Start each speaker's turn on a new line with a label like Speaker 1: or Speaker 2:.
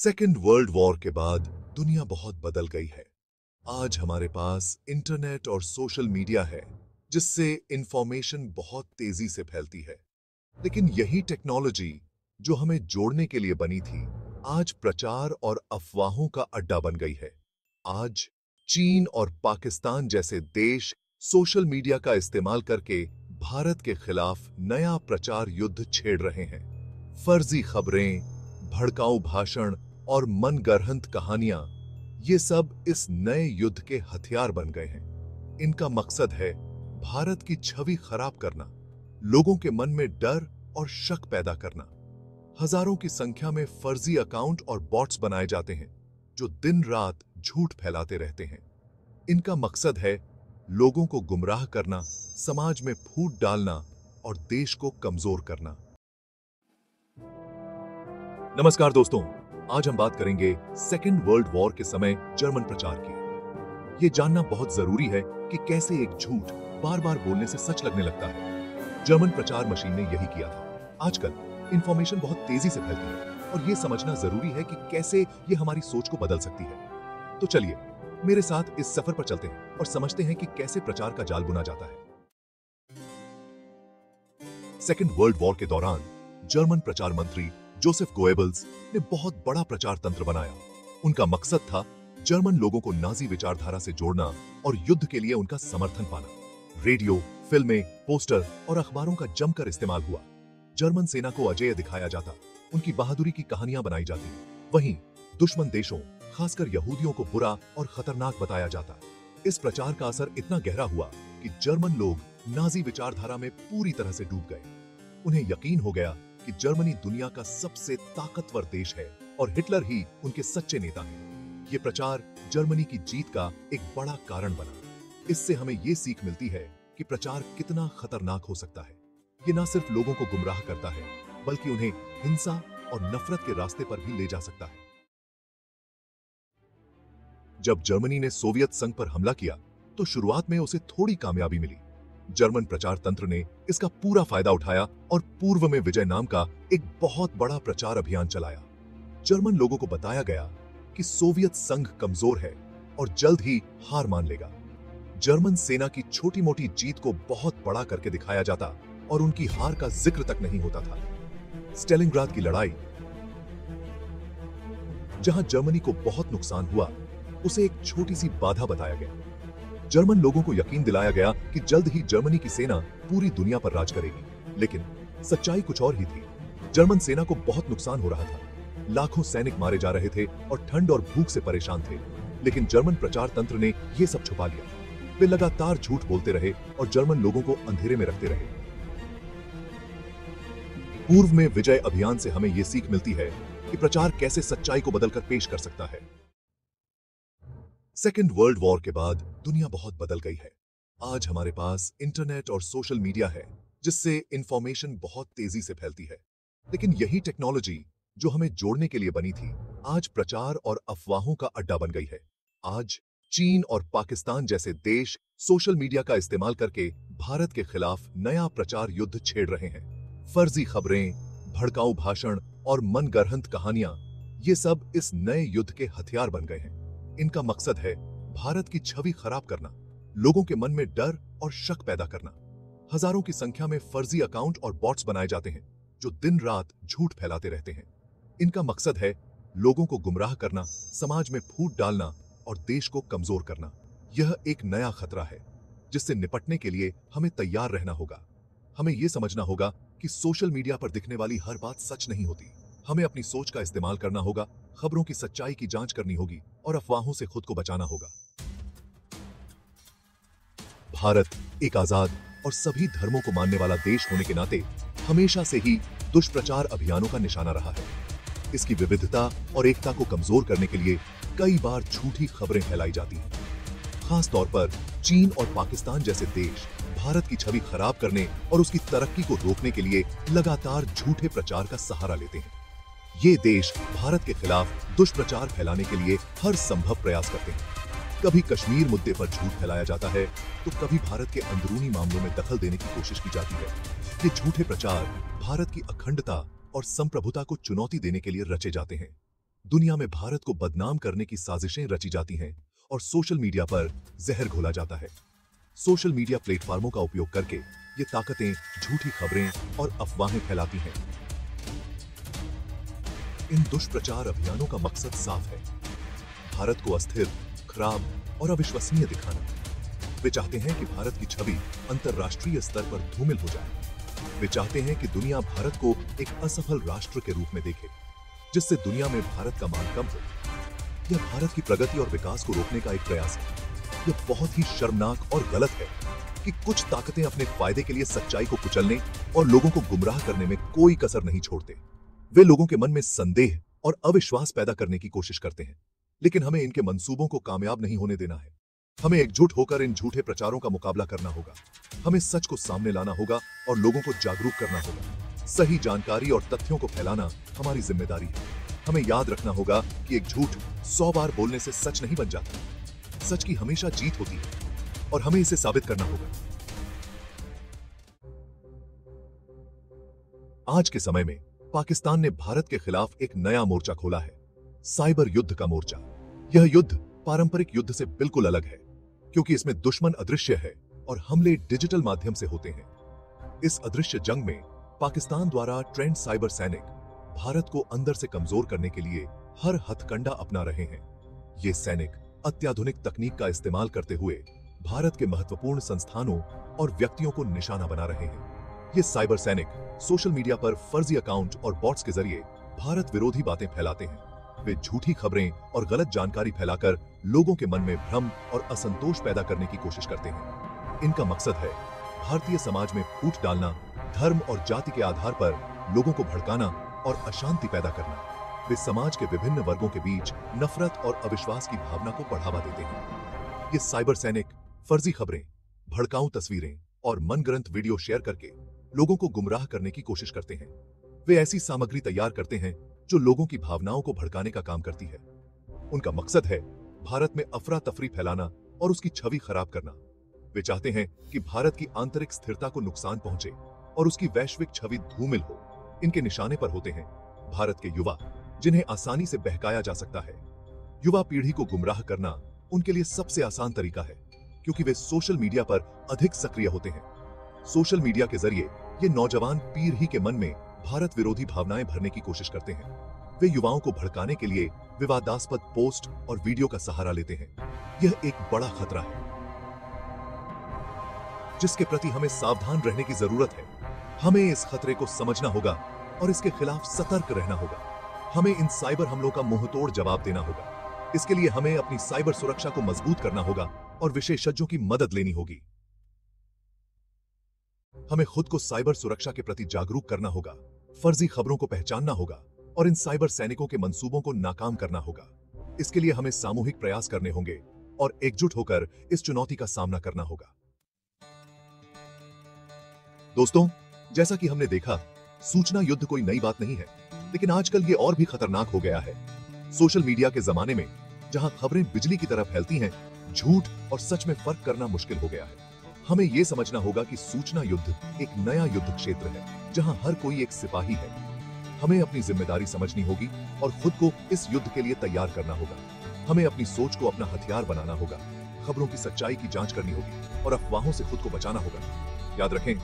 Speaker 1: Second world war के बाद दुनिया बहुत बदल गई है। आज हमारे पास इंटरनेट और सोशल मीडिया है, जिससे इंफॉर्मेशन बहुत तेजी से फैलती है। लेकिन यही टेक्नोलॉजी जो हमें जोड़ने के लिए बनी थी, आज प्रचार और अफवाहों का अड्डा बन गई है। आज चीन और पाकिस्तान जैसे देश सोशल मीडिया का इस्तेमाल करके भारत के खिलाफ नया प्रचार युद्ध छेड़ रहे हैं। फर्जी खबरें, भड़काऊ भाषण और मनगढ़ंत कहानियां, ये सब इस नए युद्ध के हथियार बन गए हैं। इनका मकसद है भारत की छवि खराब करना, लोगों के मन में डर और शक पैदा करना। हजारों की संख्या में फर्जी अकाउंट और बॉट्स बनाए जाते हैं, जो दिन रात झूठ फैलाते रहते हैं। इनका मकसद है लोगों को गुमराह करना, समाज में फूट डालना और देश को कमजोर करना। नमस्कार दोस्तों, आज हम बात करेंगे सेकेंड वर्ल्ड वॉर के समय जर्मन प्रचार की। ये जानना बहुत जरूरी है कि कैसे एक झूठ बार बार बोलने से सच लगने लगता है। जर्मन प्रचार मशीन ने यही किया था। आजकल इंफॉर्मेशन बहुत तेजी से फैलती है और ये समझना जरूरी है कि कैसे ये हमारी सोच को बदल सकती है। तो चलिए मेरे साथ इस सफर पर चलते हैं और समझते हैं कि कैसे प्रचार का जाल बुना जाता है। सेकेंड वर्ल्ड वॉर के दौरान जर्मन प्रचार मंत्री जोसेफ गोएबल्स ने बहुत बड़ा प्रचार तंत्र बनाया। उनका मकसद था जर्मन लोगों को नाजी विचारधारा से जोड़ना और युद्ध के लिए उनका समर्थन पाना। रेडियो, फिल्में, पोस्टर और अखबारों का जमकर इस्तेमाल हुआ। जर्मन सेना को अजेय दिखाया जाता, उनकी बहादुरी की कहानियां बनाई जाती। वहीं दुश्मन देशों, खासकर यहूदियों को बुरा और खतरनाक बताया जाता। इस प्रचार का असर इतना गहरा हुआ कि जर्मन लोग नाजी विचारधारा में पूरी तरह से डूब गए। उन्हें यकीन हो गया कि जर्मनी दुनिया का सबसे ताकतवर देश है और हिटलर ही उनके सच्चे नेता हैं। ये प्रचार जर्मनी की जीत का एक बड़ा कारण बना। इससे हमें ये सीख मिलती है कि प्रचार कितना खतरनाक हो सकता है। ये न सिर्फ लोगों को गुमराह करता है, बल्कि उन्हें हिंसा और नफरत के रास्ते पर भी ले जा सकता है। जब जर्मनी ने सोवियत संघ पर हमला किया, तो शुरुआत में उसे थोड़ी कामयाबी मिली। जर्मन प्रचार तंत्र ने इसका पूरा फायदा उठाया और पूर्व में विजय नाम का एक बहुत बड़ा प्रचार अभियान चलाया। जर्मन लोगों को बताया गया कि सोवियत संघ कमजोर है और जल्द ही हार मान लेगा। जर्मन सेना की छोटी मोटी जीत को बहुत बड़ा करके दिखाया जाता और उनकी हार का जिक्र तक नहीं होता था। स्टेलिनग्राद की लड़ाई, जहां जर्मनी को बहुत नुकसान हुआ, उसे एक छोटी सी बाधा बताया गया। जर्मन लोगों को यकीन दिलाया गया कि जल्द ही जर्मनी की सेना पूरी दुनिया पर राज करेगी। लेकिन सच्चाई कुछ और ही थी। जर्मन सेना को बहुत नुकसान हो रहा था। लाखों सैनिक मारे जा रहे थे और ठंड और भूख से परेशान थे। लेकिन जर्मन प्रचार तंत्र ने यह सब छुपा लिया। वे लगातार झूठ बोलते रहे और जर्मन लोगों को अंधेरे में रखते रहे। पूर्व में विजय अभियान से हमें यह सीख मिलती है कि प्रचार कैसे सच्चाई को बदलकर पेश कर सकता है। सेकेंड वर्ल्ड वॉर के बाद दुनिया बहुत बदल गई है। आज हमारे पास इंटरनेट और सोशल मीडिया है, जिससे इंफॉर्मेशन बहुत तेजी से फैलती है। लेकिन यही टेक्नोलॉजी जो हमें जोड़ने के लिए बनी थी, आज प्रचार और अफवाहों का अड्डा बन गई है। आज चीन और पाकिस्तान जैसे देश सोशल मीडिया का इस्तेमाल करके भारत के खिलाफ नया प्रचार युद्ध छेड़ रहे हैं। फर्जी खबरें, भड़काऊ भाषण और मनगढ़ंत कहानियां, ये सब इस नए युद्ध के हथियार बन गए हैं। इनका मकसद है भारत की छवि खराब करना, लोगों के मन में डर और शक पैदा करना। हजारों की संख्या में फर्जी अकाउंट और बॉट्स बनाए जाते हैं, जो दिन रात झूठ फैलाते रहते हैं। इनका मकसद है लोगों को गुमराह करना, समाज में फूट डालना और देश को कमजोर करना। यह एक नया खतरा है, जिससे निपटने के लिए हमें तैयार रहना होगा। हमें यह समझना होगा कि सोशल मीडिया पर दिखने वाली हर बात सच नहीं होती। हमें अपनी सोच का इस्तेमाल करना होगा, खबरों की सच्चाई की जांच करनी होगी और अफवाहों से खुद को बचाना होगा। भारत एक आजाद और सभी धर्मों को मानने वाला देश होने के नाते हमेशा से ही दुष्प्रचार अभियानों का निशाना रहा है। इसकी विविधता और एकता को कमजोर करने के लिए कई बार झूठी खबरें फैलाई जाती हैं। खास तौर पर चीन और पाकिस्तान जैसे देश भारत की छवि खराब करने और उसकी तरक्की को रोकने के लिए लगातार झूठे प्रचार का सहारा लेते हैं। ये देश भारत के खिलाफ दुष्प्रचार फैलाने के लिए हर संभव प्रयास करते हैं। कभी कश्मीर मुद्दे पर झूठ फैलाया जाता है, तो कभी भारत के अंदरूनी मामलों में दखल देने की कोशिश की जाती है। ये झूठे प्रचार भारत की अखंडता और संप्रभुता को चुनौती देने के लिए रचे जाते हैं। दुनिया में भारत को बदनाम करने की साजिशें रची जाती हैं और सोशल मीडिया पर जहर घोला जाता है। सोशल मीडिया प्लेटफॉर्मों का उपयोग करके ये ताकतें झूठी खबरें और अफवाहें फैलाती हैं। इन दुष्प्रचार अभियानों का मकसद साफ है, भारत को अस्थिर, खराब और अविश्वसनीय दिखाना। वे चाहते हैं कि भारत की छवि अंतर्राष्ट्रीय स्तर पर धूमिल हो जाए। वे चाहते हैं कि दुनिया भारत को एक असफल राष्ट्र के रूप में देखे, जिससे दुनिया में भारत का मान कम हो। यह भारत की प्रगति और विकास को रोकने का एक प्रयास है। यह बहुत ही शर्मनाक और गलत है कि कुछ ताकतें अपने फायदे के लिए सच्चाई को कुचलने और लोगों को गुमराह करने में कोई कसर नहीं छोड़ते। वे लोगों के मन में संदेह और अविश्वास पैदा करने की कोशिश करते हैं, लेकिन हमें इनके मंसूबों को कामयाब नहीं होने देना है। हमें एकजुट होकर इन झूठे प्रचारों का मुकाबला करना होगा। हमें सच को सामने लाना होगा और लोगों को जागरूक करना होगा। सही जानकारी और तथ्यों को फैलाना हमारी जिम्मेदारी है। हमें याद रखना होगा कि एक झूठ 100 बार बोलने से सच नहीं बन जाता। सच की हमेशा जीत होती है और हमें इसे साबित करना होगा। आज के समय में पाकिस्तान ने भारत के खिलाफ एक नया मोर्चा खोला है, साइबर युद्ध का मोर्चा। यह युद्ध पारंपरिक युद्ध से बिल्कुल अलग है, क्योंकि इसमें दुश्मन अदृश्य है और हमले डिजिटल माध्यम से होते हैं। इस अदृश्य जंग में पाकिस्तान द्वारा ट्रेंड साइबर सैनिक भारत को अंदर से कमजोर करने के लिए हर हथकंडा अपना रहे हैं। ये सैनिक अत्याधुनिक तकनीक का इस्तेमाल करते हुए भारत के महत्वपूर्ण संस्थानों और व्यक्तियों को निशाना बना रहे हैं। ये साइबर सैनिक सोशल मीडिया पर फर्जी अकाउंट और बॉट्स के जरिए भारत विरोधी बातें फैलाते हैं। वे झूठी खबरें और गलत जानकारी फैलाकर लोगों के मन में भ्रम और असंतोष पैदा करने की कोशिश करते हैं। इनका मकसद है भारतीय समाज में फूट डालना, धर्म और जाति के आधार पर लोगों को भड़काना और अशांति पैदा करना। वे समाज के विभिन्न वर्गों के बीच नफरत और अविश्वास की भावना को बढ़ावा देते हैं। ये साइबर सैनिक फर्जी खबरें, भड़काऊ तस्वीरें और मनगढ़ंत वीडियो शेयर करके लोगों को गुमराह करने की कोशिश करते हैं। वे ऐसी सामग्री तैयार करते हैं जो लोगों की भावनाओं को भड़काने का काम करती है। उनका मकसद है भारत में अफरा तफरी फैलाना और उसकी छवि खराब करना। वे चाहते हैं कि भारत की आंतरिक स्थिरता को नुकसान पहुंचे और उसकी वैश्विक छवि धूमिल हो। इनके निशाने पर होते हैं भारत के युवा, जिन्हें आसानी से बहकाया जा सकता है। युवा पीढ़ी को गुमराह करना उनके लिए सबसे आसान तरीका है, क्योंकि वे सोशल मीडिया पर अधिक सक्रिय होते हैं। सोशल मीडिया के जरिए ये नौजवान पीढ़ी के मन में भारत विरोधी भावनाएं भरने की कोशिश करते हैं। वे युवाओं को भड़काने के लिए विवादास्पद पोस्ट और वीडियो का सहारा लेते हैं। यह एक बड़ा खतरा है, जिसके प्रति हमें सावधान रहने की जरूरत है। हमें इस खतरे को समझना होगा और इसके खिलाफ सतर्क रहना होगा। हमें इन साइबर हमलों का मुंहतोड़ जवाब देना होगा। इसके लिए हमें अपनी साइबर सुरक्षा को मजबूत करना होगा और विशेषज्ञों की मदद लेनी होगी। हमें खुद को साइबर सुरक्षा के प्रति जागरूक करना होगा, फर्जी खबरों को पहचानना होगा और इन साइबर सैनिकों के मंसूबों को नाकाम करना होगा। इसके लिए हमें सामूहिक प्रयास करने होंगे और एकजुट होकर इस चुनौती का सामना करना होगा। दोस्तों, जैसा कि हमने देखा, सूचना युद्ध कोई नई बात नहीं है, लेकिन आजकल ये और भी खतरनाक हो गया है। सोशल मीडिया के जमाने में जहां खबरें बिजली की तरह फैलती हैं, झूठ और सच में फर्क करना मुश्किल हो गया है। हमें यह समझना होगा कि सूचना युद्ध एक नया युद्ध क्षेत्र है, जहां हर कोई एक सिपाही है। हमें अपनी जिम्मेदारी समझनी होगी और खुद को इस युद्ध के लिए तैयार करना होगा। हमें अपनी सोच को अपना हथियार बनाना होगा, खबरों की सच्चाई की जांच करनी होगी और अफवाहों से खुद को बचाना होगा। याद रखें,